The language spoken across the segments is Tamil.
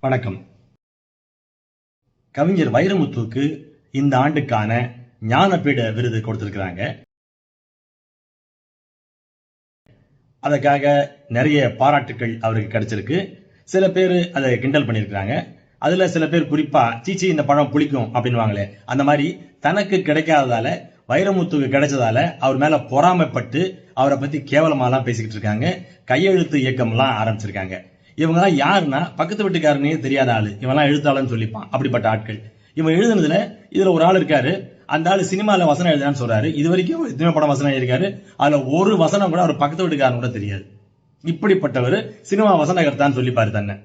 வணக்கம். கவிஞர் வைரமுத்துவுக்கு இந்த ஆண்டுக்கான ஞானபீட விருது கொடுத்திருக்கிறாங்க. அதற்காக நிறைய பாராட்டுக்கள் அவருக்கு கிடைச்சிருக்கு. சில பேர் அதை கிண்டல் பண்ணியிருக்கிறாங்க. அதுல சில பேர் குறிப்பா சீச்சி இந்த பழம் புளிக்கும் அப்படின்வாங்களே, அந்த மாதிரி தனக்கு கிடைக்காததால வைரமுத்துவுக்கு கிடைச்சதால அவர் மேல பொறாமைப்பட்டு அவரை பத்தி கேவலமாலாம் பேசிக்கிட்டு இருக்காங்க. கையெழுத்து இயக்கம்லாம் ஆரம்பிச்சிருக்காங்க. இவங்க தான் யாருன்னா பக்கத்து வீட்டுக்காரனே தெரியாத ஆளு. இவெல்லாம் எழுத்தாளன்னு சொல்லிப்பான். அப்படிப்பட்ட ஆட்கள். இவன் எழுதுனதுல இதுல ஒரு ஆள் இருக்காரு. அந்த ஆளு சினிமால வசனம் எழுதான்னு சொல்றாரு. இது வரைக்கும் எத்தனை படம் வசனம் எழுதியிருக்காரு. அதுல ஒரு வசனம் கூட அவர் பக்கத்து வீட்டுக்காரன் கூட தெரியாது. இப்படிப்பட்டவர் சினிமா வசனகர்த்தான்னு சொல்லிப்பாரு தன்னை.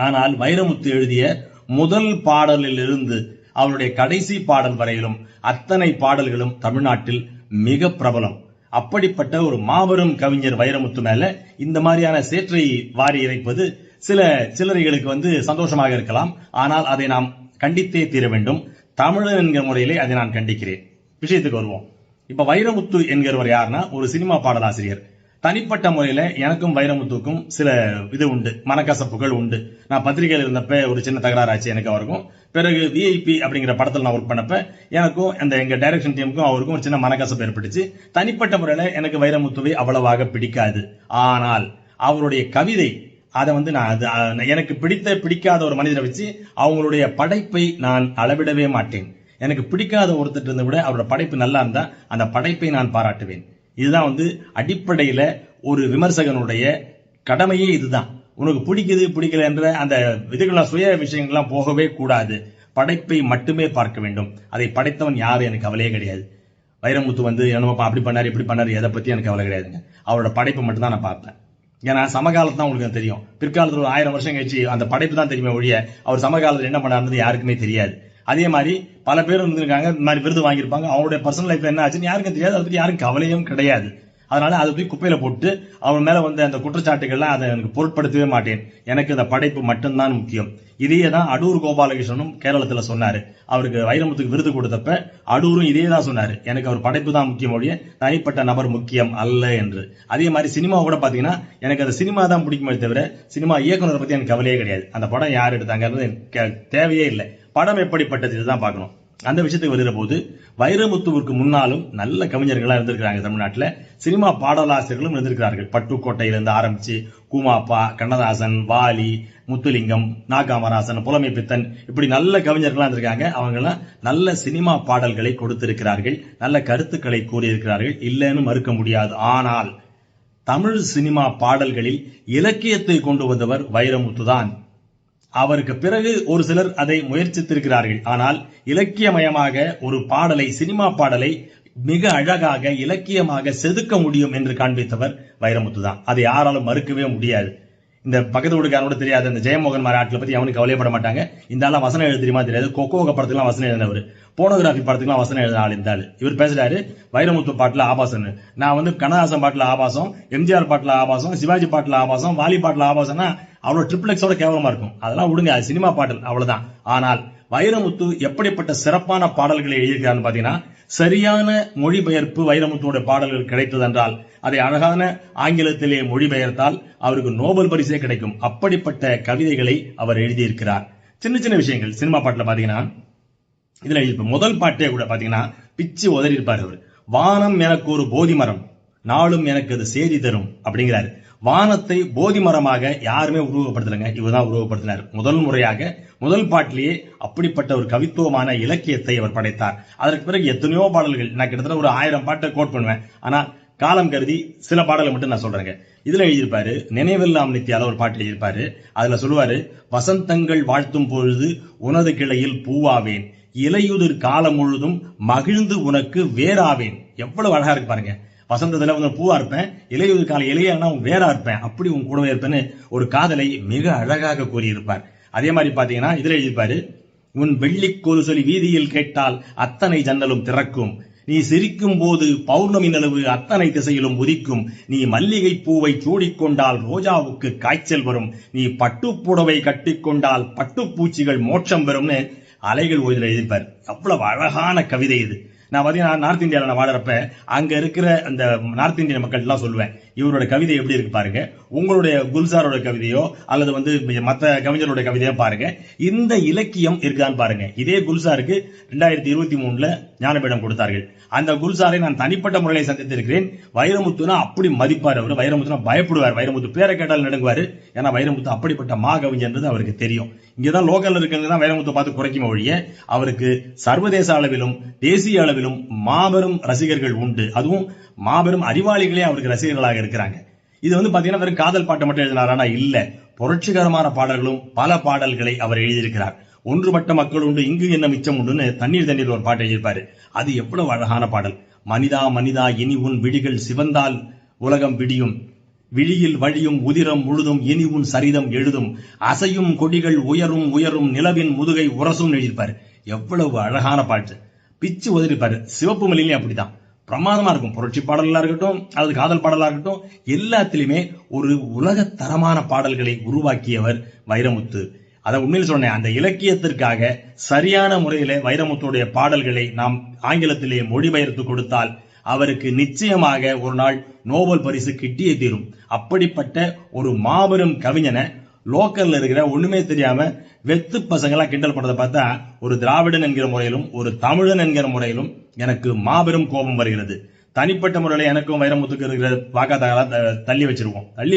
ஆனால் வைரமுத்து எழுதிய முதல் பாடலில் இருந்து அவருடைய கடைசி பாடல் வரையிலும் அத்தனை பாடல்களும் தமிழ்நாட்டில் மிக பிரபலம். அப்படிப்பட்ட ஒரு மாபெரும் கவிஞர் வைரமுத்து மேல இந்த மாதிரியான சேற்றை வாரி இறைப்பது சில சில்லறைகளுக்கு சந்தோஷமாக இருக்கலாம். ஆனால் அதை நாம் கண்டித்தே தீர வேண்டும். தமிழன் என்கிற முறையிலே அதை நான் கண்டிக்கிறேன். விஷயத்துக்கு வருவோம். இப்ப வைரமுத்து என்கிறவர் யாருன்னா ஒரு சினிமா பாடலாசிரியர். தனிப்பட்ட முறையில எனக்கும் வைரமுத்துக்கும் சில இது உண்டு, மனக்கசப்புகள் உண்டு. நான் பத்திரிகையில் இருந்தப்ப ஒரு சின்ன தகராறு ஆச்சு எனக்கு அவருக்கும். பிறகு விஐபி அப்படிங்கிற படத்தில் நான் ஒர்க் பண்ணப்ப எனக்கும் அந்த எங்க டைரக்ஷன் டீமுக்கும் அவருக்கும் ஒரு சின்ன மனக்கசப்பு ஏற்பட்டுச்சு. தனிப்பட்ட முறையில எனக்கு வைரமுத்துவை அவ்வளவாக பிடிக்காது. ஆனால் அவருடைய கவிதை அதை நான் எனக்கு பிடிக்காத ஒரு மனிதரை வச்சு அவங்களுடைய படைப்பை நான் அளவிடவே மாட்டேன். எனக்கு பிடிக்காத ஒருத்தர் இருந்த விட அவரோட படைப்பு நல்லா இருந்தா அந்த படைப்பை நான் பாராட்டுவேன். இதுதான் அடிப்படையில ஒரு விமர்சகனுடைய கடமையே இதுதான். உனக்கு பிடிக்குது பிடிக்கல என்ற அந்த இதுகளாம் சுய விஷயங்கள்லாம் போகவே கூடாது. படைப்பை மட்டுமே பார்க்க வேண்டும். அதை படைத்தவன் யாரு எனக்கு கவலையே கிடையாது. வைரமுத்து என்னப்பா அப்படி பண்ணாரு இப்படி பண்ணாரு எதை பத்தி எனக்கு கவலை கிடையாதுங்க. அவரோட படைப்பை மட்டும் தான் நான் பார்ப்பேன். ஏன்னா சமகாலத்து தான் உங்களுக்கு தெரியும். பிற்காலத்தில் ஒரு 1000 வருஷம் கழிச்சு அந்த படைப்பு தான் தெரியுமே ஒழிய அவர் சமகாலத்தில் என்ன பண்ணாருன்னு யாருக்குமே தெரியாது. அதே மாதிரி பல பேர் இருந்திருக்காங்க, இந்த மாதிரி விருது வாங்கியிருப்பாங்க. அவங்களுடைய பர்சனல் லைஃப்ல என்ன ஆச்சுன்னு யாருக்கும் தெரியாது. அதை பத்தி யாரும் கவலையும் கிடையாது. அதனால அதை போய் குப்பையில போட்டு அவன் மேல அந்த குற்றச்சாட்டுகள்லாம் அதை எனக்கு பொருட்படுத்தவே மாட்டேன். எனக்கு இந்த படைப்பு மட்டும்தான் முக்கியம். இதையே தான் அடூர் கோபாலகிருஷ்ணனும் கேரளத்துல சொன்னாரு. அவருக்கு வைரமுத்துக்கு விருது கொடுத்தப்ப அடூரும் இதே தான் சொன்னாரு. எனக்கு அவர் படைப்பு தான் முக்கியம் ஒழிய தனிப்பட்ட நபர் முக்கியம் அல்ல என்று. அதே மாதிரி சினிமா கூட பாத்தீங்கன்னா எனக்கு அந்த சினிமா தான் பிடிக்குமே தவிர சினிமா இயக்குநரை பத்தி எனக்கு கவலையே கிடையாது. அந்த படம் யார் எடுத்தாங்கிறது தேவையே இல்லை. படம் எப்படிப்பட்டது இதுதான் பார்க்கணும். அந்த விஷயத்துக்கு வருகிற போது வைரமுத்துவுக்கு முன்னாலும் நல்ல கவிஞர்களா இருந்திருக்கிறாங்க. தமிழ்நாட்டில் சினிமா பாடலாசிரியர்களும் இருந்திருக்கிறார்கள். பட்டுக்கோட்டையிலிருந்து ஆரம்பிச்சு கூமாப்பா, கண்ணதாசன், வாலி, முத்துலிங்கம், நாகாமராசன், புலமை பித்தன், இப்படி நல்ல கவிஞர்களா இருந்திருக்காங்க. அவங்க எல்லாம் நல்ல சினிமா பாடல்களை கொடுத்திருக்கிறார்கள். நல்ல கருத்துக்களை கூறியிருக்கிறார்கள். இல்லைன்னு மறுக்க முடியாது. ஆனால் தமிழ் சினிமா பாடல்களில் இலக்கியத்தை கொண்டு வந்தவர் வைரமுத்து தான். அவருக்கு பிறகு ஒரு சிலர் அதை முயற்சித்திருக்கிறார்கள். ஆனால் இலக்கியமயமாக ஒரு பாடலை, சினிமா பாடலை மிக அழகாக இலக்கியமாக செதுக்க முடியும் என்று காண்பித்தவர் வைரமுத்து தான். அதை யாராலும் மறுக்கவே முடியாது. இந்த பக்கத்து வீட்டுக்காரனோட தெரியாது இந்த ஜெயமோகன் மாதிரி ஆட்களை பத்தி அவனுக்கு கவலைப்பட மாட்டாங்க. இந்த ஆளா வசனம் எழுத தெரியுமா தெரியாது. கொக்கோ படத்துக்குலாம் வசனம் எழுதினவர், போனோகிராஃபி படத்துக்குலாம் வசனம் எழுதின ஆள் இந்த ஆளு. இவர் பேசுறாரு வைரமுத்து பாட்டுல ஆபாசம். நான் கண்ணதாசன் பாட்டுல ஆபாசம், எம்ஜிஆர் பாட்டுல ஆபாசம், சிவாஜி பாட்டுல ஆபாசம், வாலி பாட்டுல ஆபாசம்னா அவ்வளவு ட்ரிபிள்எக்ஸோட கேவலமா இருக்கும். அதெல்லாம் விடுங்க, அது சினிமா பாடல் அவ்வளவுதான். ஆனால் வைரமுத்து எப்படிப்பட்ட சிறப்பான பாடல்களை எழுதியிருக்காருன்னு பாத்தீங்கன்னா, சரியான மொழிபெயர்ப்பு வைரமுத்துவோட பாடல்கள் கிடைத்தது என்றால் அதை அழகான ஆங்கிலத்திலே மொழிபெயர்த்தால் அவருக்கு நோபல் பரிசே கிடைக்கும். அப்படிப்பட்ட கவிதைகளை அவர் எழுதியிருக்கிறார். சின்ன சின்ன விஷயங்கள் சினிமா பாட்டுல பாத்தீங்கன்னா, இதுல முதல் பாட்டே கூட பாத்தீங்கன்னா பிச்சு உதறி இருப்பார் அவர். வானம் எனக்கு ஒரு போதி மரம், நாளும் எனக்கு அது செய்தி தரும் அப்படிங்கிறாரு. வானத்தை போதி மரமாக யாருமே உருவப்படுத்தலைங்க, இவர்தான் உருவப்படுத்தினார் முதல் முறையாக. முதல் பாட்டிலேயே அப்படிப்பட்ட ஒரு கவித்துவமான இலக்கியத்தை அவர் படைத்தார். அதற்கு பிறகு எத்தனையோ பாடல்கள், நான் கிட்டத்தட்ட ஒரு 1000 பாட்டை கோட் பண்ணுவேன். ஆனா காலம் கருதி சில பாடலை மட்டும் நான் சொல்றேங்க. இதுல எழுதியிருப்பாரு, நினைவெல்லாம் நித்தியால ஒரு பாட்டு எழுதியிருப்பாரு. அதுல சொல்லுவாரு, வசந்தங்கள் வாழ்த்தும் பொழுது உனது கிளையில் பூவாவேன், இலையுதிர் காலம் முழுதும் மகிழ்ந்து உனக்கு வேறாவேன். எவ்வளவு அழகா இருக்கு பாருங்க. வசந்தத்துல பூவா இருப்பேன், இலையுதிர் கால இலையானா வேறா இருப்பேன், அப்படி உன் கூடவே இருப்பேன்னு ஒரு காதலை மிக அழகாக கூறியிருப்பார். அதே மாதிரி பாத்தீங்கன்னா இதுல எழுதியிருப்பாரு, உன் வெள்ளி கொலுசொலி வீதியில் கேட்டால் அத்தனை ஜன்னலும் திறக்கும், நீ சிரிக்கும் போது பௌர்ணமி நிலவு அத்தனை திசையிலும் உதிக்கும், நீ மல்லிகை பூவை சூடிக்கொண்டால் ரோஜாவுக்கு காய்ச்சல் வரும், நீ பட்டுப்புடவை கட்டிக்கொண்டால் பட்டுப்பூச்சிகள் மோட்சம் வரும்னு அலைகள் ஓய்தல் எழுதியிருப்பார். அவ்வளவு அழகான கவிதை இது. நான் பாத்தீங்கன்னா நார்த் இந்தியாவில் நான் வாழறப்ப அங்க இருக்கிற அந்த நார்த் இந்தியன் மக்கள் எல்லாம் சொல்லுவேன், இவரோட கவிதை எப்படி இருக்கு பாருங்க. உங்களுடைய குல்சாரோட கவிதையோ அல்லது மற்ற கவிஞரோட கவிதையோ பாருங்க. இந்த இலக்கியம் இருக்கான்னு பாருங்க. இதே குல்சாருக்கு 2023 ஞானபீடம் கொடுத்தார்கள். அந்த குல்சாரை நான் தனிப்பட்ட முறையில் சந்தித்திருக்கிறேன். வைரமுத்துனா அப்படி மதிப்பார். அவர் வைரமுத்துனா பயப்படுவார். வைரமுத்து பேரை கேட்டால் நடுங்குவாரு. ஏன்னா வைரமுத்து அப்படிப்பட்ட மா கவிஞன்றது அவருக்கு தெரியும். இங்கதான் லோக்கல் இருக்கிறவங்க தான் வைரமுத்து பார்த்து குறைக்கும் ஒழிய அவருக்கு சர்வதேச அளவிலும் தேசிய அளவிலும் மாபெரும் ரசிகர்கள் உண்டு. அதுவும் மாபெரும் அறிவாளிகளே அவருக்கு ரசிகர்களாக இருக்கிறாங்க. இது பாத்தீங்கன்னா வெறும் காதல் பாட்டை மட்டும் எழுதினாரா? இல்ல, புரட்சிகரமான பாடல்களும் பல பாடல்களை அவர் எழுதியிருக்கிறார். ஒன்றுபட்ட மக்கள் உண்டு, இங்கு என்ன மிச்சம் உண்டுன்னு தண்ணீர் ஒரு பாட்டை எழுதியிருப்பாரு. அது எவ்வளவு அழகான பாடல். மனிதா மனிதா இனி உன் விழிகள் சிவந்தால் உலகம் விடியும், விழியில் வழியும் உதிரம் முழுதும் இனி உன் சரிதம் எழுதும், அசையும் கொடிகள் உயரும் உயரும் நிலவின் முதுகை உரசும் எழுதியிருப்பாரு. எவ்வளவு அழகான பாட்டு. பிச்சு உதறிப்பாரு. சிவப்பு மலையிலையும் அப்படிதான் பிரமாதமா இருக்கும். புரட்சி பாடலா இருக்கட்டும் அல்லது காதல் பாடலா இருக்கட்டும், எல்லாத்திலுமே ஒரு உலக தரமான பாடல்களை உருவாக்கியவர் வைரமுத்து. அதை உண்மையில் சொன்னேன். அந்த இலக்கியத்திற்காக சரியான முறையில வைரமுத்துடைய பாடல்களை நாம் ஆங்கிலத்திலே மொழிபெயர்த்து கொடுத்தால் அவருக்கு நிச்சயமாக ஒரு நாள் நோபல் பரிசு கிட்டியே தீரும். அப்படிப்பட்ட ஒரு மாபெரும் கவிஞனை லோக்கல்ல இருக்கிற ஒண்ணுமே தெரியாம வெத்து பசங்களா கிண்டல் பண்றதை பார்த்தா ஒரு திராவிடன் என்கிற முறையிலும் ஒரு தமிழன் என்கிற முறையிலும் எனக்கு மாபெரும் கோபம் வருகிறது. தனிப்பட்ட முறையில் எனக்கும் வைரமுத்துக்கு இருக்கிற வாக்காளர்களா தள்ளி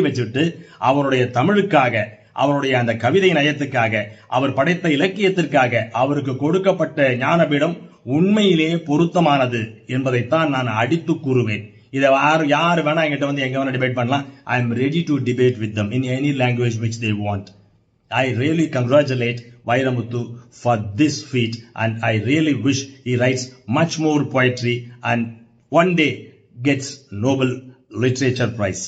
வச்சுட்டு அவருடைய தமிழுக்காக, அவருடைய அந்த கவிதை நயத்துக்காக, அவர் படைத்த இலக்கியத்திற்காக அவருக்கு கொடுக்கப்பட்ட ஞானபீடம் உண்மையிலேயே பொருத்தமானது என்பதைத்தான் நான் அடித்து கூறுவேன். இதை யார் வேணா எங்கிட்ட எங்க வேணா டிபேட் பண்ணலாம். I am ready to debate with them in any language which they want. I really congratulate Vairamuthu for this feat and I really wish he writes much more poetry and one day gets Nobel Literature Prize.